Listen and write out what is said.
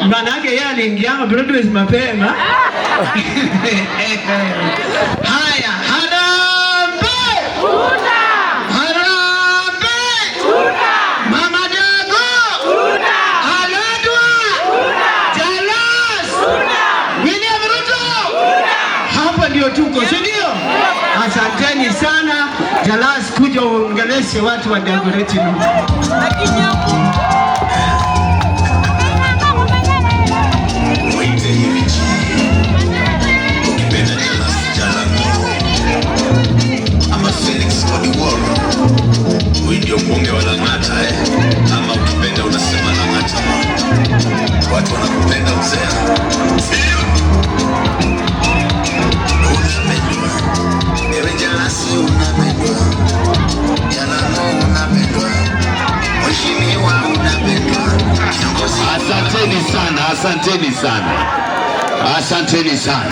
Maana yake yeye aliingia Broadway mapema. Haya, harambee! Tuna! Harambee! Tuna! Mama Dago! Tuna! Aladwa! Tuna! Jalas! Tuna! William Ruto! Tuna! Hapa ndio tuko, si ndio? Asanteni sana. Jalas, kuja uongeleshe watu wa Dagoretti. Ndio mbunge wa Lang'ata ama ukipenda unasema Lang'ata. Watu wanakupenda mzee. Unapendwa. Ewe Jalasi unapendwa. Jalalo unapendwa. Mheshimiwa unapendwa. Kiongozi. Asanteni sana, asanteni sana. Asanteni sana.